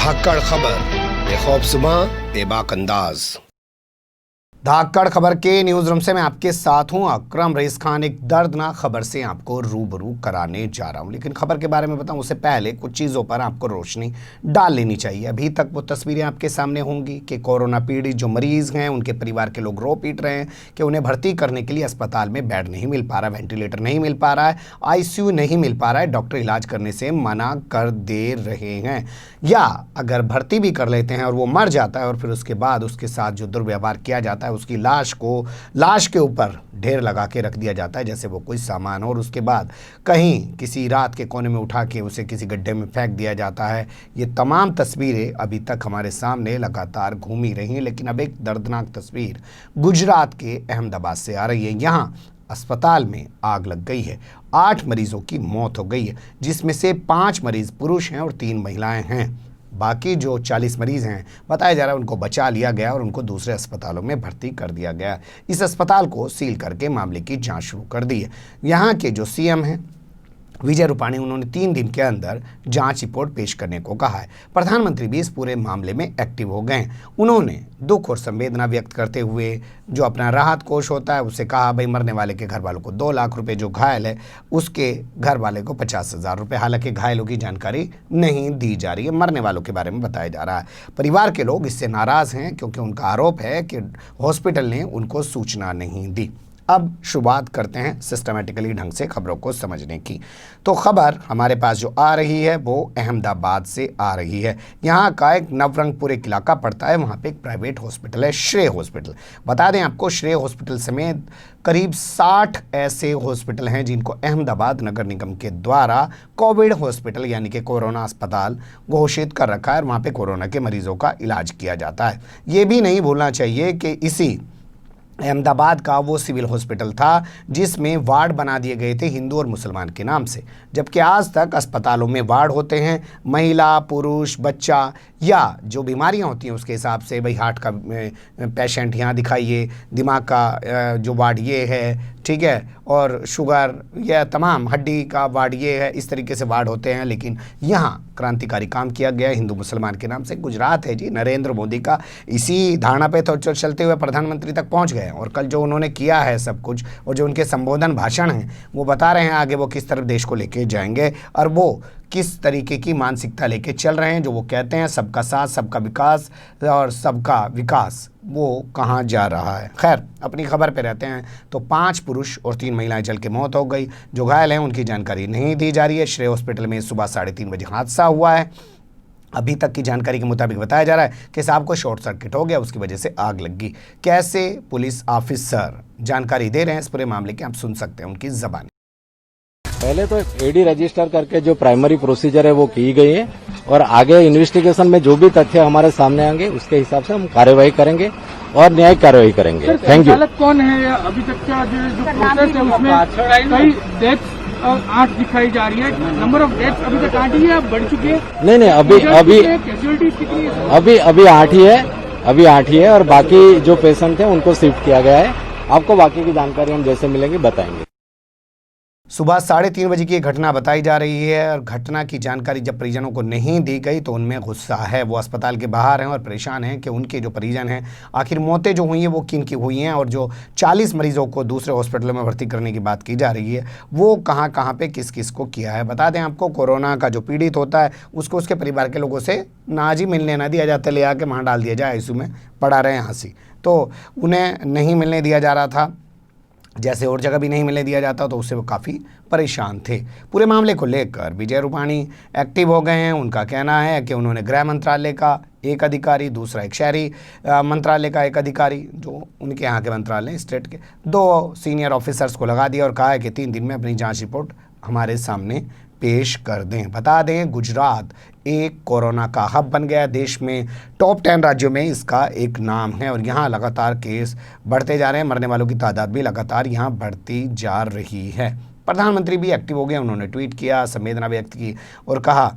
धाकड़ खबर, बेखौफ सुबह, बेबाक अंदाज। धाकड़ खबर के न्यूज रूम से मैं आपके साथ हूं अकरम रईस खान। एक दर्दनाक खबर से आपको रूबरू कराने जा रहा हूं, लेकिन खबर के बारे में बताऊं उससे पहले कुछ चीज़ों पर आपको रोशनी डाल लेनी चाहिए। अभी तक वो तस्वीरें आपके सामने होंगी कि कोरोना पीड़ित जो मरीज हैं उनके परिवार के लोग रो पीट रहे हैं कि उन्हें भर्ती करने के लिए अस्पताल में बेड नहीं मिल पा रहा, वेंटिलेटर नहीं मिल पा रहा है, ICU नहीं मिल पा रहा है, डॉक्टर इलाज करने से मना कर दे रहे हैं। या अगर भर्ती भी कर लेते हैं और वो मर जाता है और फिर उसके बाद उसके साथ जो दुर्व्यवहार किया जाता है, उसकी लाश के ऊपर ढेर लगा के रख दिया जाता है जैसे वो कोई सामान हो, और उसके बाद कहीं किसी रात के कोने में उठा के उसे किसी गड्ढे में फेंक दिया जाता है। ये तमाम तस्वीरें अभी तक हमारे सामने लगातार घूमी रही हैं, लेकिन अब एक दर्दनाक तस्वीर गुजरात के अहमदाबाद से आ रही है। यहाँ अस्पताल में आग लग गई है, 8 मरीजों की मौत हो गई है, जिसमें से 5 मरीज पुरुष हैं और 3 महिलाएं हैं। बाकी जो 40 मरीज हैं बताया जा रहा है उनको बचा लिया गया और उनको दूसरे अस्पतालों में भर्ती कर दिया गया। इस अस्पताल को सील करके मामले की जांच शुरू कर दी है। यहाँ के जो CM हैं विजय रूपाणी, उन्होंने 3 दिन के अंदर जांच रिपोर्ट पेश करने को कहा है। प्रधानमंत्री भी इस पूरे मामले में एक्टिव हो गए हैं। उन्होंने दुख और संवेदना व्यक्त करते हुए जो अपना राहत कोष होता है उसे कहा भाई मरने वाले के घर वालों को 2 लाख रुपए, जो घायल है उसके घर वाले को 50,000 रुपये। हालांकि घायलों की जानकारी नहीं दी जा रही है, मरने वालों के बारे में बताया जा रहा है। परिवार के लोग इससे नाराज़ हैं क्योंकि उनका आरोप है कि हॉस्पिटल ने उनको सूचना नहीं दी। अब शुरुआत करते हैं सिस्टमेटिकली ढंग से खबरों को समझने की। तो खबर हमारे पास जो आ रही है वो अहमदाबाद से आ रही है। यहाँ का एक नवरंगपुर एक इलाका पड़ता है, वहाँ पे एक प्राइवेट हॉस्पिटल है, श्रेय हॉस्पिटल। बता दें आपको, श्रेय हॉस्पिटल समेत करीब 60 ऐसे हॉस्पिटल हैं जिनको अहमदाबाद नगर निगम के द्वारा कोविड हॉस्पिटल यानी कि कोरोना अस्पताल घोषित कर रखा है और वहाँ पे कोरोना के मरीजों का इलाज किया जाता है। ये भी नहीं भूलना चाहिए कि इसी अहमदाबाद का वो सिविल हॉस्पिटल था जिसमें वार्ड बना दिए गए थे हिंदू और मुसलमान के नाम से, जबकि आज तक अस्पतालों में वार्ड होते हैं महिला, पुरुष, बच्चा या जो बीमारियां होती हैं उसके हिसाब से। भाई हार्ट का पेशेंट यहाँ दिखाइए, दिमाग का जो वार्ड ये है, ठीक है, और शुगर या तमाम हड्डी का वार्ड ये है। इस तरीके से वार्ड होते हैं। लेकिन यहाँ क्रांतिकारी काम किया गया हिंदू मुसलमान के नाम से। गुजरात है जी, नरेंद्र मोदी का इसी धारणा पे तो चलते हुए प्रधानमंत्री तक पहुँच गए और कल जो उन्होंने किया है सब कुछ और जो उनके संबोधन भाषण हैं वो बता रहे हैं आगे वो किस तरफ देश को लेके जाएंगे और वो किस तरीके की मानसिकता लेके चल रहे हैं। जो वो कहते हैं सबका साथ, सबका विकास और सबका विकास, वो कहाँ जा रहा है। खैर, अपनी खबर पे रहते हैं। तो 5 पुरुष और 3 महिलाएं जल के मौत हो गई। जो घायल हैं उनकी जानकारी नहीं दी जा रही है। श्रेय हॉस्पिटल में सुबह 3:30 बजे हादसा हुआ है। अभी तक की जानकारी के मुताबिक बताया जा रहा है कि साहब को शॉर्ट सर्किट हो गया, उसकी वजह से आग लग गई। कैसे पुलिस ऑफिसर जानकारी दे रहे हैं इस पूरे मामले की, आप सुन सकते हैं उनकी जबानी। पहले तो AD रजिस्टर करके जो प्राइमरी प्रोसीजर है वो की गई है और आगे इन्वेस्टिगेशन में जो भी तथ्य हमारे सामने आएंगे उसके हिसाब से हम कार्यवाही करेंगे और न्यायिक कार्यवाही करेंगे। Thank you. कौन है अभी तक का जो प्रोसेस है उसमें कई डेथ 8 दिखाई जा रही है। नंबर ऑफ डेथ अभी तक 8 ही है, बढ़ चुकी है? नहीं, अभी 8 ही है, अभी 8 ही है और बाकी जो पेशेंट है उनको शिफ्ट किया गया है। आपको बाकी की जानकारी हम जैसे मिलेंगे बताएंगे। सुबह 3:30 बजे की घटना बताई जा रही है और घटना की जानकारी जब परिजनों को नहीं दी गई तो उनमें गुस्सा है। वो अस्पताल के बाहर हैं और परेशान हैं कि उनके जो परिजन हैं आखिर मौतें जो हुई हैं वो किन की हुई हैं, और जो 40 मरीजों को दूसरे हॉस्पिटलों में भर्ती करने की बात की जा रही है वो कहाँ पे किस किस को किया है। बता दें आपको, कोरोना का जो पीड़ित होता है उसको उसके परिवार के लोगों से नाज ही मिलने ना दिया जाता, ले आके वहाँ डाल दिया जाए, ICU में पड़ा रहे हंसी। तो उन्हें नहीं मिलने दिया जा रहा था, जैसे और जगह भी नहीं मिलने दिया जाता, तो उससे वो काफ़ी परेशान थे। पूरे मामले को लेकर विजय रूपाणी एक्टिव हो गए हैं। उनका कहना है कि उन्होंने गृह मंत्रालय का एक अधिकारी, दूसरा एक शहरी मंत्रालय का एक अधिकारी, जो उनके यहाँ के मंत्रालय स्टेट के 2 सीनियर ऑफिसर्स को लगा दिया और कहा है कि 3 दिन में अपनी जांच रिपोर्ट हमारे सामने पेश कर दें। बता दें, गुजरात एक कोरोना का हब बन गया। देश में टॉप 10 राज्यों में इसका एक नाम है और यहाँ लगातार केस बढ़ते जा रहे हैं। मरने वालों की तादाद भी लगातार यहाँ बढ़ती जा रही है। प्रधानमंत्री भी एक्टिव हो गए, उन्होंने ट्वीट किया, संवेदना व्यक्त की और कहा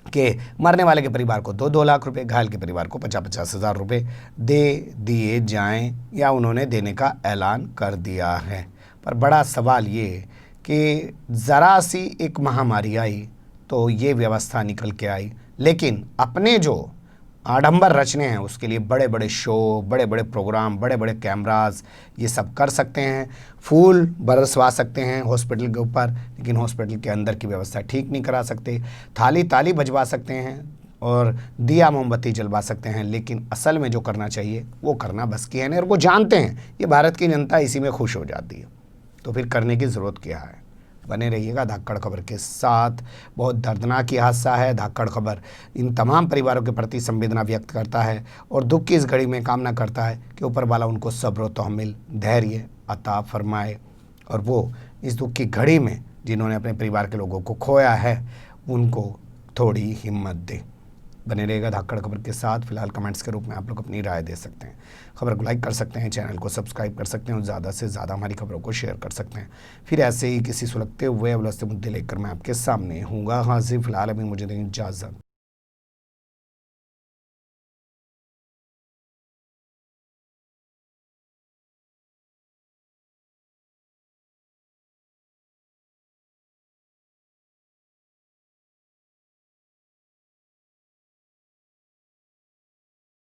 कि मरने वाले के परिवार को 2-2 लाख रुपए, घायल के परिवार को 50-50 हज़ार रुपये दे दिए जाएं या उन्होंने देने का ऐलान कर दिया है। पर बड़ा सवाल ये कि ज़रा सी एक महामारी आई तो ये व्यवस्था निकल के आई लेकिन अपने जो आडंबर रचने हैं उसके लिए बड़े बड़े शो, बड़े बड़े प्रोग्राम, बड़े बड़े कैमरास ये सब कर सकते हैं, फूल बरसवा सकते हैं हॉस्पिटल के ऊपर, लेकिन हॉस्पिटल के अंदर की व्यवस्था ठीक नहीं करा सकते। थाली ताली बजवा सकते हैं और दिया मोमबत्ती जलवा सकते हैं, लेकिन असल में जो करना चाहिए वो करना बस की है नहीं, और वो जानते हैं। ये भारत की जनता इसी में खुश हो जाती है, तो फिर करने की ज़रूरत क्या है। बने रहिएगा धाकड़ खबर के साथ। बहुत दर्दनाक ये हादसा है। धाकड़ खबर इन तमाम परिवारों के प्रति संवेदना व्यक्त करता है और दुख की इस घड़ी में कामना करता है कि ऊपर वाला उनको सब्र व तहम्मुल, धैर्य अता फरमाए, और वो इस दुख की घड़ी में जिन्होंने अपने परिवार के लोगों को खोया है उनको थोड़ी हिम्मत दे। बने रहेगा धाकड़ खबर के साथ। फिलहाल कमेंट्स के रूप में आप लोग अपनी राय दे सकते हैं, खबर को लाइक कर सकते हैं, चैनल को सब्सक्राइब कर सकते हैं और ज़्यादा से ज़्यादा हमारी खबरों को शेयर कर सकते हैं। फिर ऐसे ही किसी सुलगते हुए उलझते मुद्दे लेकर मैं आपके सामने हूँगा हाजिर। फिलहाल अभी मुझे दें इजाज़त।